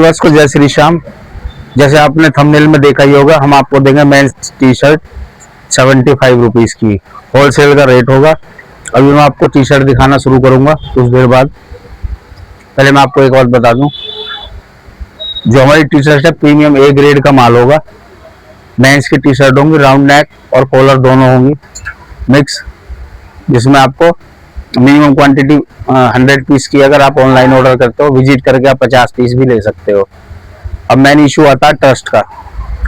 Viewers को जय श्री श्याम। जैसे आपने थंबनेल में देखा ही होगा, हम आपको देंगे मेंस टी शर्ट 75 रुपीज की, होलसेल का रेट होगा। अभी मैं आपको टी शर्ट दिखाना शुरू करूंगा कुछ देर बाद। पहले मैं आपको एक बात बता दूं, जो हमारी टी शर्ट है प्रीमियम ए ग्रेड का माल होगा। मेंस की टी शर्ट होंगी, राउंड नेक और कॉलर दोनों होंगी मिक्स, जिसमें आपको मिनिमम क्वांटिटी 100 पीस की अगर आप ऑनलाइन ऑर्डर करते हो, विजिट करके आप 50 पीस भी ले सकते हो। अब मेन इशू आता है ट्रस्ट का।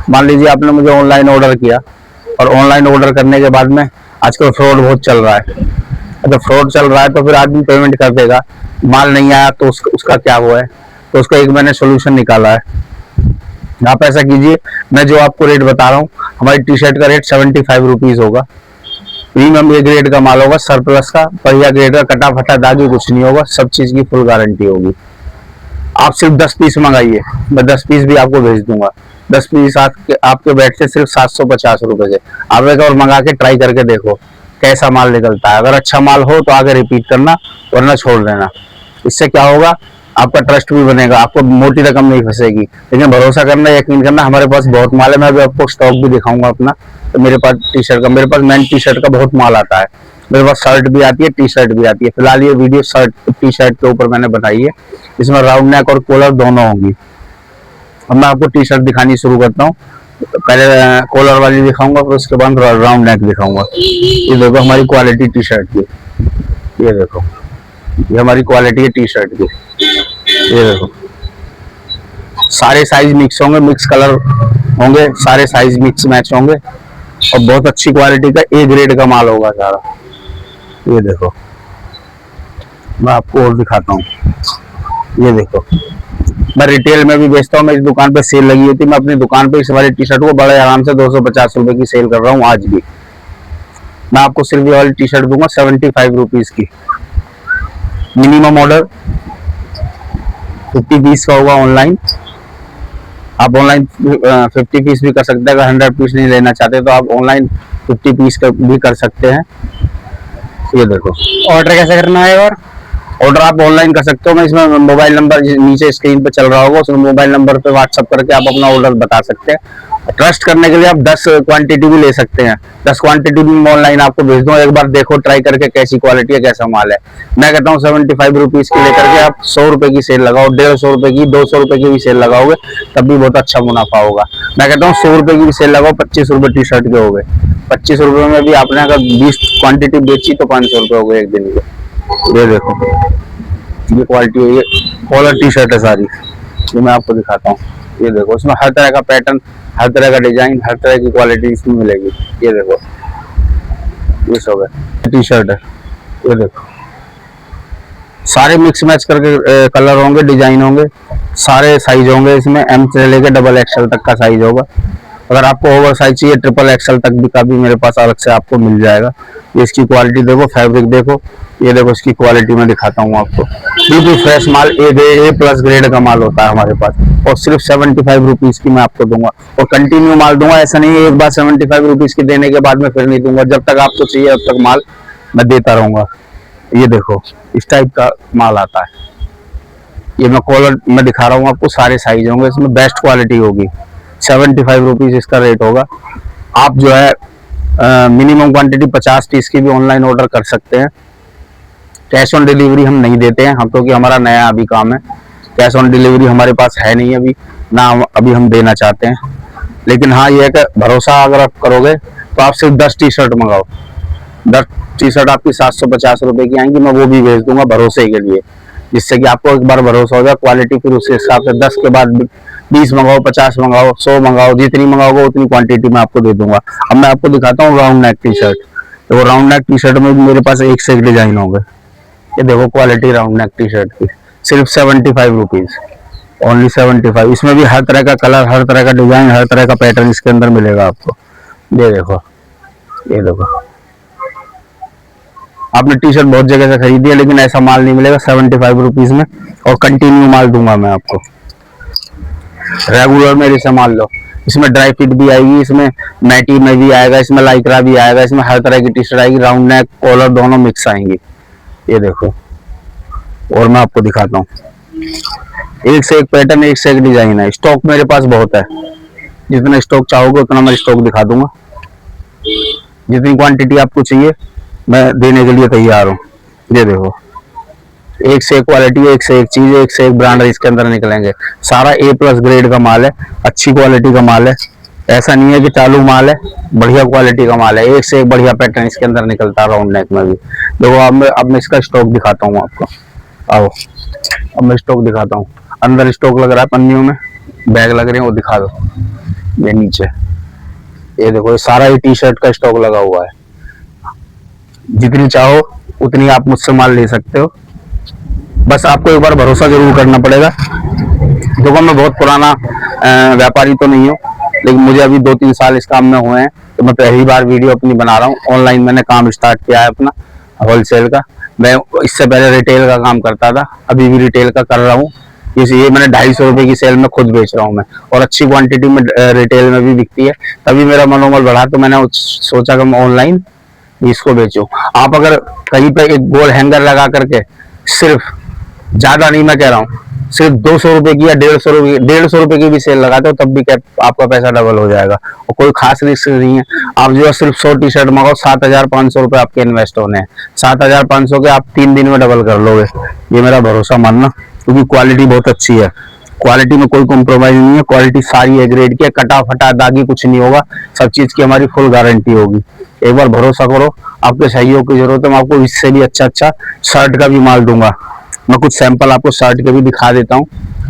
मान लीजिए आपने मुझे ऑनलाइन ऑर्डर किया और ऑनलाइन ऑर्डर करने के बाद में आजकल फ्रॉड बहुत चल रहा है। अगर फ्रॉड चल रहा है तो फिर आदमी पेमेंट कर देगा, माल नहीं आया तो उसका क्या हुआ है, तो उसका एक मैंने सोल्यूशन निकाला है। आप ऐसा कीजिए, मैं जो आपको रेट बता रहा हूँ, हमारी टी शर्ट का रेट 75 रुपीज होगा। प्रीमियम ए ग्रेड का माल होगा, सरप्लस का, बढ़िया ग्रेड का, कटा फटा दागी कुछ नहीं होगा, सब चीज की फुल गारंटी होगी। आप सिर्फ 10 पीस मंगाइए, मैं 10 पीस भी आपको भेज दूंगा। 10 पीस आपके बैठते सिर्फ 750 रुपए से। आप एक और मंगा के ट्राई करके देखो कैसा माल निकलता है। अगर अच्छा माल हो तो आगे रिपीट करना, वरना छोड़ देना। इससे क्या होगा, आपका ट्रस्ट भी बनेगा, आपको मोटी रकम नहीं फंसेगी। लेकिन भरोसा करना, यकीन करना, हमारे पास बहुत माल है। मैं भी आपको स्टॉक भी दिखाऊंगा अपना। तो मेरे पास टी शर्ट का, मेरे पास मेन टी शर्ट का बहुत माल आता है। मेरे पास शर्ट भी आती है, टी शर्ट भी आती है। फिलहाल ये वीडियो शर्ट टी शर्ट के ऊपर मैंने बनाई है, इसमें राउंड नेक और कॉलर दोनों होंगी। अब मैं आपको टी शर्ट दिखानी शुरू करता हूँ। पहले कॉलर वाली दिखाऊंगा, फिर उसके बाद राउंड नेक दिखाऊंगा। ये देखो हमारी क्वालिटी टी शर्ट की, ये देखो, ये हमारी क्वालिटी है टी शर्ट की। ये देखो, सारे साइज मिक्स होंगे, मिक्स कलर होंगे, सारे साइज मिक्स मैच होंगे और बहुत अच्छी क्वालिटी का ए ग्रेड का माल होगा सारा। ये देखो, मैं आपको और दिखाता हूँ। ये देखो, मैं रिटेल में भी बेचता हूँ। मेरी दुकान पे सेल लगी होती है, मैं अपनी दुकान पे इस वाली टी शर्ट को बड़े आराम से 250 रुपए की सेल कर रहा हूँ आज भी। मैं आपको सिर्फ ये वाली टी शर्ट दूंगा 75 रुपीज की। मिनिमम ऑर्डर 50 पीस का होगा ऑनलाइन। आप ऑनलाइन 50 पीस भी कर सकते हैं। अगर 100 पीस नहीं लेना चाहते तो आप ऑनलाइन 50 पीस का भी कर सकते हैं। ये देखो, ऑर्डर कैसे करना है? और ऑर्डर आप ऑनलाइन कर सकते हो। मैं इसमें मोबाइल नंबर नीचे स्क्रीन पे चल रहा होगा, उस मोबाइल नंबर पे व्हाट्सअप करके आप अपना ऑर्डर बता सकते हैं। ट्रस्ट करने के लिए आप 10 क्वांटिटी भी ले सकते हैं। 10 क्वांटिटी भी ऑनलाइन आपको भेज दूँ, एक बार देखो ट्राई करके कैसी क्वालिटी है, कैसा माल है। मैं कहता हूँ 75 रुपीज की लेकर के आप 100 रुपए की सेल लगाओ, 150 रुपए की, 200 रुपए की भी सेल लगाओगे तब भी बहुत अच्छा मुनाफा होगा। मैं कहता हूँ 100 रुपए की भी सेल लगाओ, 25 रुपए टी शर्ट के हो गए। 25 रुपए में भी आपने अगर 20 क्वांटिटी बेची तो 500 रुपए हो गए एक दिन के। ये देखो, ये क्वालिटी है, ये कॉलर टी शर्ट है सारी, ये मैं आपको दिखाता हूँ। ये देखो, इसमें हर तरह का पैटर्न, हर तरह का डिजाइन, हर तरह की क्वालिटी इसमें मिलेगी। ये देखो, ये सब है टी शर्ट है। ये देखो, सारे मिक्स मैच करके कलर होंगे, डिजाइन होंगे, सारे साइज होंगे इसमें। एम से लेके डबल एक्सएल तक का साइज होगा। अगर आपको ओवर साइज चाहिए, ट्रिपल एक्सएल तक भी का भी मेरे पास अलग से आपको मिल जाएगा। ये इसकी क्वालिटी देखो, फैब्रिक देखो, ये देखो इसकी क्वालिटी मैं दिखाता हूँ आपको। बिल्कुल फ्रेश माल, ए प्लस ग्रेड का माल होता है हमारे पास। और सिर्फ 75 रुपीज की मैं आपको दूंगा, और कंटिन्यू माल दूंगा। ऐसा नहीं है एक बार 75 रुपीज की देने के बाद में फिर नहीं दूंगा। जब तक आपको चाहिए तब तक माल मैं देता रहूंगा। ये देखो, इस टाइप का माल आता है। ये मैं कॉलर में दिखा रहा हूँ आपको, सारे साइज होंगे इसमें, बेस्ट क्वालिटी होगी। 75 रुपीज इसका रेट होगा। आप जो है मिनिमम क्वांटिटी 50 पीस की भी ऑनलाइन ऑर्डर कर सकते हैं। कैश ऑन डिलीवरी हम नहीं देते हैं, हम, क्योंकि हमारा नया अभी काम है। कैश ऑन डिलीवरी हमारे पास है नहीं अभी, ना अभी हम देना चाहते हैं। लेकिन हाँ, ये है कि भरोसा अगर आप करोगे तो आप सिर्फ 10 टी शर्ट मंगाओ। 10 टी शर्ट आपकी 750 रुपए की आएंगी, मैं वो भी भेज दूंगा भरोसे के लिए, जिससे कि आपको एक बार भरोसा हो जाए। क्वालिटी फिर उस हिसाब से 10 के बाद 20 मंगाओ, 50 मंगाओ, 100 मंगाओ, जितनी मंगाओगे उतनी क्वांटिटी मैं आपको दे दूंगा। अब मैं आपको दिखाता हूँ राउंड नेक टी शर्ट। तो राउंड नेक टी शर्ट में मेरे पास एक से एक डिजाइन होंगे। ये देखो quality round neck T shirt की, सिर्फ 75 रुपीज, ओनली 75। इसमें भी हर तरह का कलर, हर तरह का डिजाइन, हर तरह का पैटर्न इसके अंदर मिलेगा आपको। ये देखो, ये देखो, आपने टी शर्ट बहुत जगह से खरीदी है, लेकिन ऐसा माल नहीं मिलेगा 75 रुपीज में। और कंटिन्यू माल दूंगा मैं आपको, रेगुलर मेरे से माल लो। इसमें ड्राई फिट भी आएगी, इसमें मैटी में भी आएगा, इसमें लाइक्रा भी आएगा, इसमें हर तरह की टी शर्ट आएगी। राउंड नेक, कॉलर दोनों मिक्स आएंगी। ये देखो, और मैं आपको दिखाता हूँ। एक से एक पैटर्न, एक से एक डिजाइन है। स्टॉक मेरे पास बहुत है, जितना स्टॉक चाहोगे उतना मैं स्टॉक दिखा दूंगा। जितनी क्वांटिटी आपको चाहिए मैं देने के लिए तैयार हूँ। ये देखो, एक से एक क्वालिटी है, एक से एक चीज है, एक से एक ब्रांड इसके अंदर निकलेंगे। सारा A+ ग्रेड का माल है, अच्छी क्वालिटी का माल है। ऐसा नहीं है कि चालू माल है, बढ़िया क्वालिटी का माल है। एक से एक बढ़िया पैटर्न इसके अंदर निकलता है, राउंड नेक में भी। देखो अब मैं इसका स्टॉक दिखाता हूँ आपको। आओ अब मैं स्टॉक दिखाता हूँ। अंदर स्टॉक लग रहा है, पन्नियों में बैग लग रहे हैं, वो दिखा दो। ये नीचे ये देखो, ये सारा ही T-शर्ट का स्टॉक लगा हुआ है। जितनी चाहो उतनी आप मुझसे माल ले सकते हो, बस आपको एक बार भरोसा जरूर करना पड़ेगा। देखो मैं बहुत पुराना व्यापारी तो नहीं हूँ, लेकिन मुझे अभी 2-3 साल इस काम में हुए हैं, तो मैं पहली बार वीडियो अपनी बना रहा हूँ। ऑनलाइन मैंने काम स्टार्ट किया है अपना होलसेल का। मैं इससे पहले रिटेल का काम करता था, अभी भी रिटेल का कर रहा हूँ। ये मैंने 250 रुपए की सेल में खुद बेच रहा हूँ मैं, और अच्छी क्वांटिटी में रिटेल में भी बिकती है। तभी मेरा मनोबल बढ़ा, तो मैंने सोचा कि मैं ऑनलाइन इसको बेचूं। आप अगर कहीं पे एक गोल हैंगर लगा करके, सिर्फ, ज्यादा नहीं मैं कह रहा हूँ, सिर्फ 200 रुपए की या 150 रुपए की भी सेल लगाते हो, तब भी आपका पैसा डबल हो जाएगा, और कोई खास रिस्क नहीं है। आप जो है सिर्फ 100 टी-शर्ट मंगाओ, 7,500 रुपए आपके इन्वेस्ट होने हैं। 7,500 के आप 3 दिन में डबल कर लोगे, ये मेरा भरोसा मानना, क्योंकि क्वालिटी बहुत अच्छी है। क्वालिटी में कोई कॉम्प्रोमाइज नहीं है, क्वालिटी सारी ए ग्रेड की है, कटा फटा दागी कुछ नहीं होगा, सब चीज की हमारी फुल गारंटी होगी। एक बार भरोसा करो, आपके सहयोग की जरूरत है, मैं आपको इससे भी अच्छा शर्ट का भी माल दूंगा। मैं कुछ सैंपल आपको शर्ट के भी दिखा देता हूँ।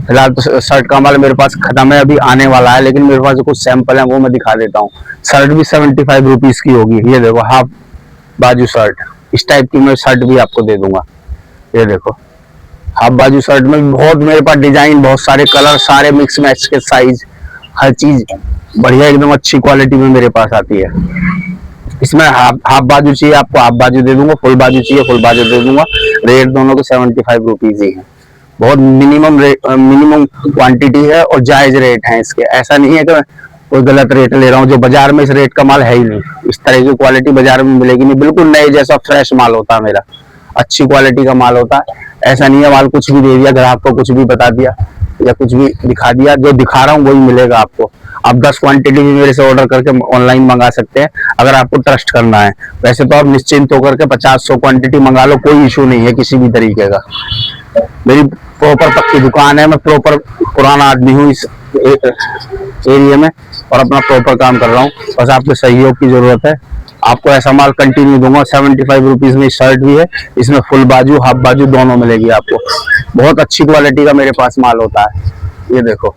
फिलहाल तो शर्ट का माल मेरे पास खत्म है, अभी आने वाला है, लेकिन मेरे पास जो कुछ सैंपल है वो मैं दिखा देता हूँ। शर्ट भी 75 रुपीज की होगी। ये देखो, हाफ बाजू शर्ट, इस टाइप की मैं शर्ट भी आपको दे दूंगा। ये देखो, हाफ बाजू शर्ट में भी बहुत मेरे पास डिजाइन, बहुत सारे कलर, सारे मिक्स मैच के साइज, हर चीज बढ़िया एकदम अच्छी क्वालिटी में मेरे पास आती है। इसमें हाफ बाजू चाहिए आपको, हाफ बाजू दे दूंगा, फुल बाजू चाहिए, फुल बाजू दे दूंगा। रेट दोनों के 75 रुपीज ही है। बहुत मिनिमम क्वांटिटी है और जायज रेट है इसके। ऐसा नहीं है कि कोई गलत रेट ले रहा हूँ, जो बाजार में इस रेट का माल है ही नहीं। इस तरह की क्वालिटी बाजार में मिलेगी नहीं, बिल्कुल नए जैसा फ्रेश माल होता है मेरा, अच्छी क्वालिटी का माल होता है। ऐसा नहीं है माल कुछ भी दे दिया, ग्राहक को कुछ भी बता दिया या कुछ भी दिखा दिया, जो दिखा रहा हूँ वही मिलेगा आपको। आप 10 क्वांटिटी भी मेरे से ऑर्डर करके ऑनलाइन मंगा सकते हैं, अगर आपको ट्रस्ट करना है। वैसे तो आप निश्चिंत होकर के 50-100 क्वांटिटी मंगा लो, कोई इशू नहीं है किसी भी तरीके का। मेरी प्रॉपर पक्की दुकान है, मैं प्रॉपर पुराना आदमी हूँ इस एरिया में, और अपना प्रॉपर काम कर रहा हूँ। बस आपके सहयोग की जरूरत है। आपको ऐसा माल कंटिन्यू दूंगा। 75 रुपीज में शर्ट भी है, इसमें फुल बाजू हाफ बाजू दोनों मिलेगी आपको। बहुत अच्छी क्वालिटी का मेरे पास माल होता है। ये देखो,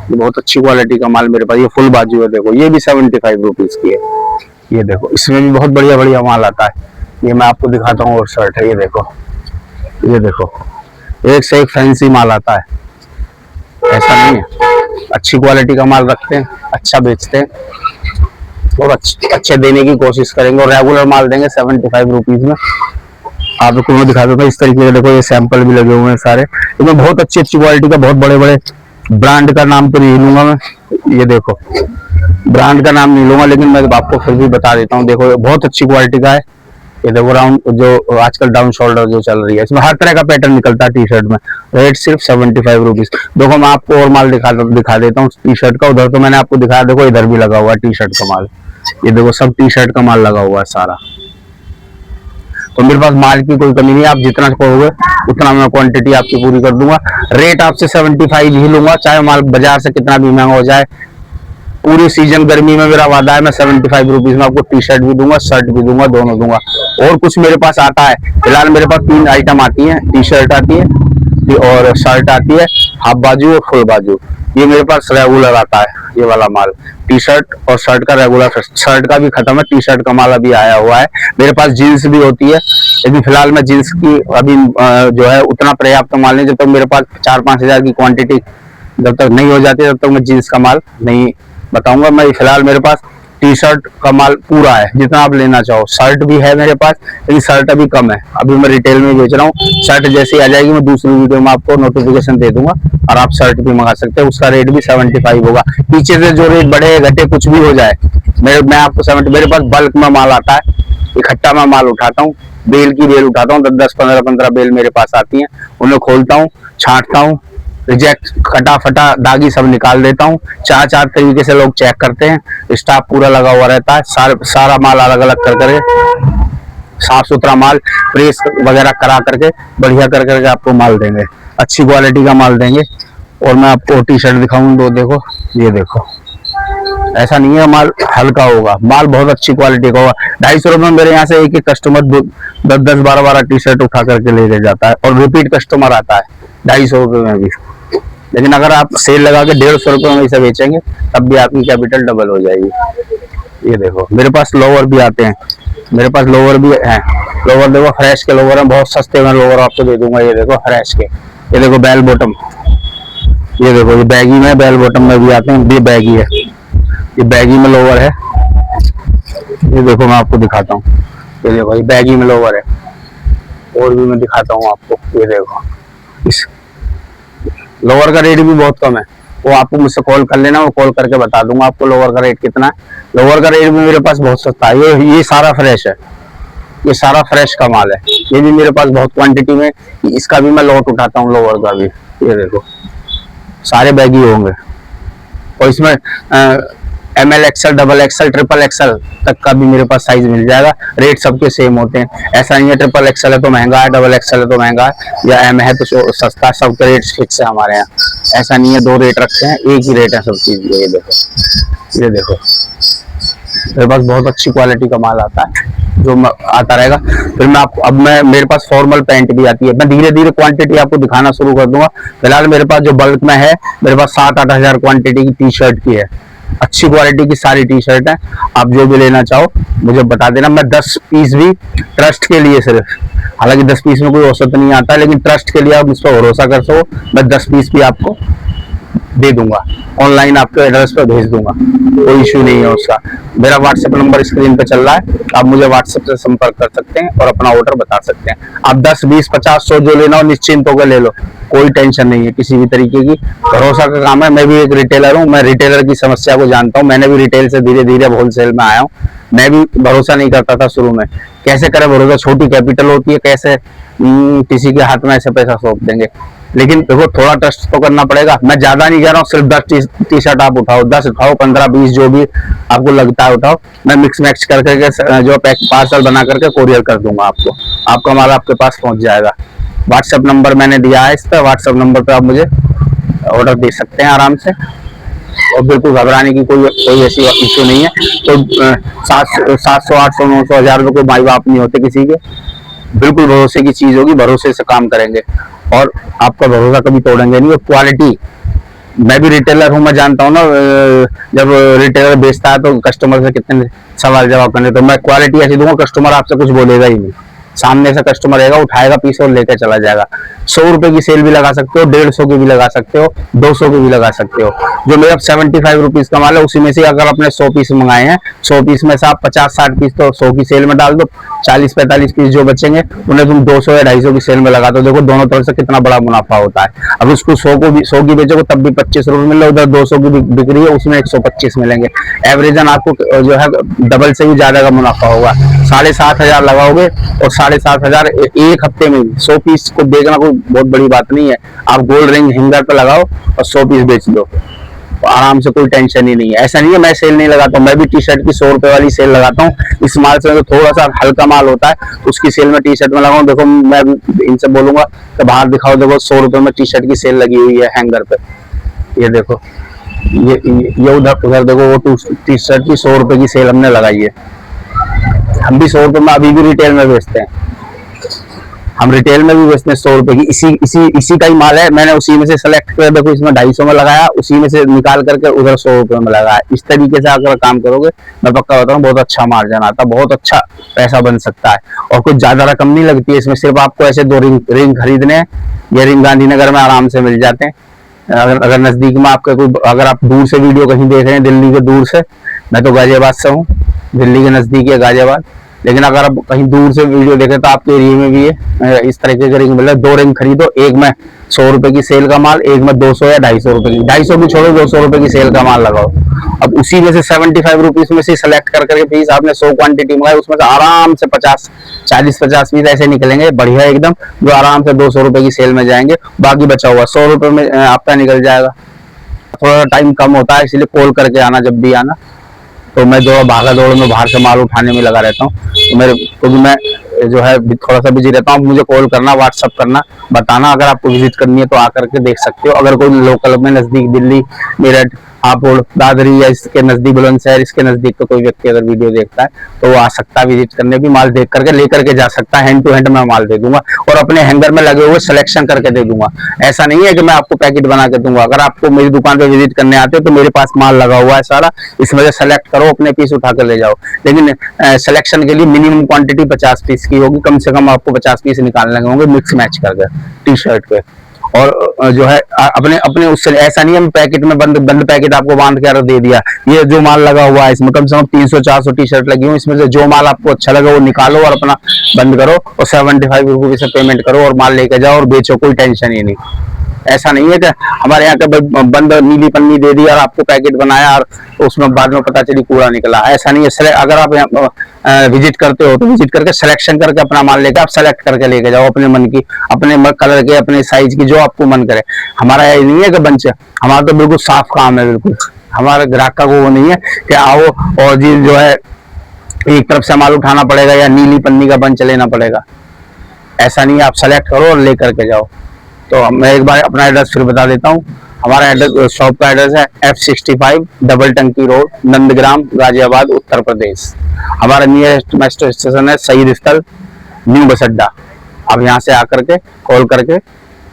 ये बहुत अच्छी क्वालिटी का माल मेरे पास, ये फुल बाजू है। देखो, ये भी 75 रुपीज की है। ये देखो, इसमें भी बहुत बढ़िया बढ़िया माल आता है। ये मैं आपको दिखाता हूँ, और शर्ट है। ये देखो, ये देखो, एक से एक फैंसी माल आता है। ऐसा नहीं है, अच्छी क्वालिटी का माल रखते हैं, अच्छा बेचते हैं, और अच्छे देने की कोशिश करेंगे, और रेगुलर माल देंगे 75 रुपीज में। आपको मैं दिखा देता हूँ इस तरीके से। देखो, ये सैंपल भी लगे हुए हैं सारे, इसमें बहुत अच्छी क्वालिटी का, बहुत बड़े बड़े ब्रांड का नाम तो नहीं लूंगा मैं। ये देखो, ब्रांड का नाम नहीं लूंगा, लेकिन मैं आपको फिर भी बता देता हूँ। देखो, बहुत अच्छी क्वालिटी का है। ये देखो, राउंड जो आजकल डाउन शोल्डर जो चल रही है, इसमें हर तरह का पैटर्न निकलता है टी-शर्ट में। रेट सिर्फ 75 रुपीज। देखो, मैं आपको और माल दिखा देता हूँ टी-शर्ट का। उधर तो मैंने आपको दिखाया, देखो इधर भी लगा हुआ है टी-शर्ट का माल। ये देखो, सब टी-शर्ट का माल लगा हुआ है सारा। तो मेरे पास माल की कोई कमी नहीं है, आप जितना कहोगे उतना मैं क्वांटिटी आपकी पूरी कर दूंगा। रेट आपसे 75 ही लूंगा, चाहे माल बाजार से कितना भी महंगा हो जाए। पूरी सीजन गर्मी में मेरा वादा है, मैं 75 रुपीज में आपको टी-शर्ट भी दूंगा, शर्ट भी दूंगा, दोनों दूंगा। और कुछ मेरे पास आता है, फिलहाल मेरे पास 3 आइटम आती है, टी-शर्ट आती है और शर्ट आती है, हाफ बाजू और फुल बाजू। ये मेरे पास रेगुलर आता है, ये वाला माल। टी-शर्ट और शर्ट का रेगुलर, शर्ट का भी खत्म है, टी-शर्ट का माल अभी आया हुआ है। मेरे पास जीन्स भी होती है, लेकिन फिलहाल मैं जीन्स की अभी जो है उतना पर्याप्त माल नहीं। जब तक मेरे पास 4-5 हजार की क्वांटिटी जब तक नहीं हो जाती, तब तक मैं जीन्स का माल नहीं बताऊंगा। मैं फिलहाल मेरे पास टी-शर्ट का माल पूरा है, जितना आप लेना चाहो। शर्ट भी है मेरे पास, लेकिन शर्ट अभी कम है, अभी मैं रिटेल में बेच रहा हूँ। शर्ट जैसे ही आ जाएगी, मैं दूसरी वीडियो में आपको नोटिफिकेशन दे दूंगा, और आप शर्ट भी मंगा सकते हैं। उसका रेट भी 75 होगा। पीछे से जो रेट बढ़े घटे कुछ भी हो जाए, मैं आपको 70, मेरे पास बल्क में माल आता है, इकट्ठा मैं माल उठाता हूँ, बेल की बेल उठाता हूँ, 10-15 बेल मेरे पास आती है, उन्हें खोलता हूँ, छांटता हूँ, रिजेक्ट, कटा फटा दागी सब निकाल देता हूँ। चार चार तरीके से लोग चेक करते हैं, स्टाफ पूरा लगा हुआ रहता है। सारा माल अलग अलग कर करके, साफ सुथरा माल प्रेस वगैरह करा करके बढ़िया कर करके आपको माल देंगे, अच्छी क्वालिटी का माल देंगे। और मैं आपको टी शर्ट दिखाऊं तो देखो, ये देखो, ऐसा नहीं है माल हल्का होगा, माल बहुत अच्छी क्वालिटी का होगा। 250 रुपये में मेरे यहाँ से एक एक कस्टमर 10 12 12 टी शर्ट उठा करके ले जाता है, और रिपीट कस्टमर आता है 250 रुपये में भी। लेकिन अगर आप सेल लगा के 150 रुपये में इसे बेचेंगे तब भी आपकी कैपिटल डबल हो जाएगी। ये देखो, मेरे पास लोअर भी आते हैं, मेरे पास लोअर भी हैं। लोअर देखो, फ्रेश के लोअर हैं, बहुत सस्ते में लोअर आपको दे दूंगा। ये देखो फ्रेश के, ये देखो बेल बॉटम, ये देखो ये बैगी में, बेल बॉटम में भी आते हैं। ये बैगी है, ये बैगी में लोअर है। ये देखो मैं आपको दिखाता हूँ, ये देखो ये बैगी में लोअर है। और भी मैं दिखाता हूँ आपको, ये देखो इस लोअर का रेट भी बहुत कम है। वो आपको मुझसे कॉल कर लेना, वो कॉल करके बता दूंगा आपको लोअर का रेट कितना है। लोअर का रेट भी मेरे पास बहुत सस्ता है। ये सारा फ्रेश है, ये सारा फ्रेश का माल है। ये भी मेरे पास बहुत क्वांटिटी में, इसका भी मैं लॉट उठाता हूँ लोअर का भी। ये देखो सारे बैगी होंगे, और इसमें ML XL double XL triple XL तक का भी मेरे पास साइज मिल जाएगा। रेट सबके सेम होते हैं, ऐसा नहीं है ट्रिपल XL है तो महंगा है, डबल XL है तो महंगा है, या M है तो सस्ता है। सबके रेट फिक्स है हमारे यहाँ, ऐसा नहीं है दो रेट रखते हैं, एक ही रेट है सब चीज के। ये देखो, ये देखो मेरे पास बहुत अच्छी क्वालिटी का माल आता है जो आता रहेगा। फिर मैं आपको, अब मेरे पास फॉर्मल पैंट भी आती है। मैं धीरे धीरे क्वांटिटी आपको दिखाना शुरू कर दूंगा। फिलहाल मेरे पास जो बल्क में है, मेरे पास 7-8 हजार क्वांटिटी की टी शर्ट की है, अच्छी क्वालिटी की सारी टी शर्ट है। आप जो भी लेना चाहो मुझे बता देना। मैं 10 पीस भी ट्रस्ट के लिए सिर्फ, हालांकि 10 पीस में कोई औसत नहीं आता, लेकिन ट्रस्ट के लिए आप मुझ पर भरोसा कर सको, मैं 10 पीस भी आपको दे दूंगा, ऑनलाइन आपके एड्रेस पर भेज दूंगा, कोई इश्यू नहीं है उसका। मेरा व्हाट्सएप नंबर स्क्रीन पे चल रहा है, आप मुझे व्हाट्सएप से संपर्क कर सकते हैं और अपना ऑर्डर बता सकते हैं। आप 10 20 50 100 जो लेना हो निश्चिंत होकर ले लो, कोई टेंशन नहीं है किसी भी तरीके की। भरोसा का काम है। मैं भी एक रिटेलर हूँ, मैं रिटेलर की समस्या को जानता हूँ। मैंने भी रिटेल से धीरे धीरे होलसेल में आया हूँ। मैं भी भरोसा नहीं करता था शुरू में, कैसे करें भरोसा, छोटी कैपिटल होती है, कैसे किसी के हाथ में ऐसे पैसा सौंप देंगे। लेकिन देखो थोड़ा ट्रस्ट तो करना पड़ेगा। मैं ज्यादा नहीं कह रहा हूँ, सिर्फ 10 टी शर्ट आप उठाओ, 10 उठाओ, 15 20 जो भी आपको लगता है उठाओ। मैं मिक्स मैच करके जो पार्सल बना करके कोरियर कर दूंगा आपको, आपका माल आपके पास पहुंच जाएगा। व्हाट्सएप नंबर मैंने दिया है, इस पर व्हाट्सएप नंबर पे आप मुझे ऑर्डर दे सकते हैं आराम से, और बिल्कुल घबराने की कोई ऐसी इशू नहीं है। तो 700 800 900 1000 रुपये कोई माई बाप नहीं होते किसी के। बिल्कुल भरोसे की चीज होगी, भरोसे से काम करेंगे और आपका भरोसा कभी तोड़ेंगे नहीं। और क्वालिटी, मैं भी रिटेलर हूँ, मैं जानता हूँ ना, जब रिटेलर बेचता है तो कस्टमर से कितने सवाल जवाब करने, तो मैं क्वालिटी ऐसी दूंगा कस्टमर आपसे कुछ बोलेगा ही नहीं। सामने से कस्टमर रहेगा, उठाएगा पीस और लेकर चला जाएगा। 100 रुपए की सेल भी लगा सकते हो, 150 की भी लगा सकते हो, 200 की भी लगा सकते हो। जो मेरा 75 रुपीज का माल है उसी में से अगर आपने 100 पीस मंगाए हैं, 100 पीस में से आप 50-60 पीस तो 100 की सेल में डाल दो, 40-45 पीस जो बचेंगे उन्हें तुम 200 या 250 की सेल में लगा दो। देखो दोनों तरफ से कितना बड़ा मुनाफा होता है। अब उसको 100 की बेचोगे तब भी 25 रुपए मिल रहा है, उधर 200 की बिक रही है उसमें 125 मिलेंगे। एवरेजन आपको जो है डबल से भी ज्यादा का मुनाफा होगा। 7,500 लगाओगे और 7,500 एक हफ्ते में 100 पीस को देखना कोई बहुत बड़ी बात नहीं है। आप गोल्ड रिंग हैंगर पे लगाओ और 100 पीस बेच दो, तो आराम से, कोई टेंशन ही नहीं है। ऐसा नहीं है मैं सेल नहीं लगाता हूँ, मैं भी टी शर्ट की 100 रुपए वाली सेल लगाता हूँ। इस माल से तो थोड़ा सा हल्का माल होता है, उसकी सेल में टी शर्ट में लगाऊं। देखो मैं इनसे बोलूंगा तो बाहर दिखाओ, देखो 100 रुपए में टी शर्ट की सेल लगी हुई है हैंगर पे। ये देखो, ये उधर देखो, वो टी शर्ट की 100 रुपए की सेल हमने लगाई है। हम भी 100 रुपए में अभी भी रिटेल में बेचते हैं, हम रिटेल में भी बेचते हैं 100 रुपए की। इसी का ही माल है, मैंने उसी में से सेलेक्ट कर, देखो इसमें 250 में लगाया, उसी में से निकाल करके उधर 100 रुपए में लगाया। इस तरीके से अगर काम करोगे मैं पक्का बता रहा हूँ बहुत अच्छा मार्जिन आता है, बहुत अच्छा पैसा बन सकता है। और कुछ ज्यादा रकम नहीं लगती है इसमें, सिर्फ आपको ऐसे 2 रिंग खरीदने हैं। ये रिंग गांधीनगर में आराम से मिल जाते हैं। अगर नजदीक में आपके कोई, अगर आप दूर से वीडियो कहीं देख रहे हैं, दिल्ली के दूर से, मैं तो गाजियाबाद से हूँ, दिल्ली के नजदीक है गाजियाबाद, लेकिन अगर आप कहीं दूर से वीडियो देखें तो आपके एरिया में भी है इस तरीके के रिंग मिल रहा है। 2 रिंग खरीदो, एक में 100 रुपए की सेल का माल, एक में 200 या 250 रुपए की, 250 की छोड़ो, 200 रुपए की सेल का माल लगाओ। अब उसी में से 75 रुपीज में से सिलेक्ट कर करके पीस आपने 100 क्वांटिटी मंगाई, उसमें से आराम से 40-50 पीस ऐसे निकलेंगे बढ़िया एकदम, जो आराम से 200 रुपए की सेल में जाएंगे। बाकी बचा हुआ 100 रुपए में आपका निकल जाएगा। थोड़ा टाइम कम होता है, इसलिए कॉल करके आना जब भी आना। तो मैं जो भागा दौड़ में बाहर से माल उठाने में लगा रहता हूँ, तो मेरे क्योंकि मैं जो है थोड़ा सा बिजी रहता हूँ। मुझे कॉल करना, व्हाट्सअप करना, बताना। अगर आपको विजिट करनी है तो आकर के देख सकते हो। अगर कोई लोकल में नजदीक दिल्ली, मेरठ, हापुड़, दादरी या इसके नजदीक बुलंदशहर, इसके नजदीक तो कोई व्यक्ति अगर वीडियो देखता है तो वो आ सकता है विजिट करने, भी माल देख करके लेकर के जा सकता है। हैंड टू हैंड मैं माल दे दूंगा और अपने हैंगर में लगे हुए सिलेक्शन करके दे दूंगा। ऐसा नहीं है कि मैं आपको पैकेट बना के दूंगा। अगर आपको मेरी दुकान पे विजिट करने आते हो तो मेरे पास माल लगा हुआ है सारा, इसमें से सेलेक्ट करो, अपने पीस उठा कर ले जाओ। लेकिन सिलेक्शन के लिए मिनिमम क्वांटिटी 50 पीस की होगी, कम से कम आपको 50 पीस निकालने होंगे मिक्स मैच करके टी शर्ट पे। और जो है अपने अपने उससे ऐसा नहीं है पैकेट में बंद पैकेट आपको बांध के दे दिया। ये जो माल लगा हुआ है इसमें कम से कम 300-400 टी शर्ट लगी हुई, इसमें से जो माल आपको अच्छा लगा वो निकालो और अपना बंद करो और 75 रुपये से पेमेंट करो और माल लेके जाओ और बेचो, कोई टेंशन ही नहीं। ऐसा नहीं है कि हमारे यहाँ के बंद नीली पन्नी दे दी और आपको पैकेट बनाया और उसमें बाद में पता चली कूड़ा निकला। ऐसा नहीं है। अगर आप विजिट करते हो तो विजिट करके सिलेक्शन करके अपना माल लेकर आप सेलेक्ट करके लेके जाओ अपने मन की, अपने कलर के, अपने साइज की, जो आपको मन करे। हमारा ये नहीं है कि बंच, हमारा तो बिल्कुल साफ काम है। बिल्कुल हमारे ग्राहक का वो नहीं है कि आओ और जी जो है एक तरफ से माल उठाना पड़ेगा या नीली पन्नी का बंच लेना पड़ेगा। ऐसा नहीं है, आप सेलेक्ट करो और लेकर के जाओ। तो मैं एक बार अपना एड्रेस फिर बता देता हूँ। हमारा एड्रेस, शॉप का एड्रेस है F65 डबल टंकी रोड, नंदग्राम, गाजियाबाद, उत्तर प्रदेश। हमारा नियरेस्ट मेट्रो स्टेशन है शहीद स्थल, न्यू बस अड्डा। आप यहाँ से आकर के कॉल करके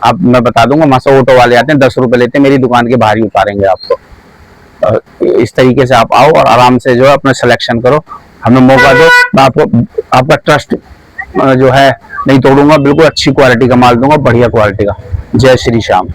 आप, मैं बता दूंगा, वहां से ऑटो वाले आते हैं, 10 रुपए लेते हैं, मेरी दुकान के बाहर ही उतारेंगे आपको। इस तरीके से आप आओ और आराम से जो है अपना सिलेक्शन करो, हमें मौका दो। मैं आपका ट्रस्ट जो है नहीं तोड़ूंगा, बिल्कुल अच्छी क्वालिटी का माल दूंगा, बढ़िया क्वालिटी का। जय श्री श्याम।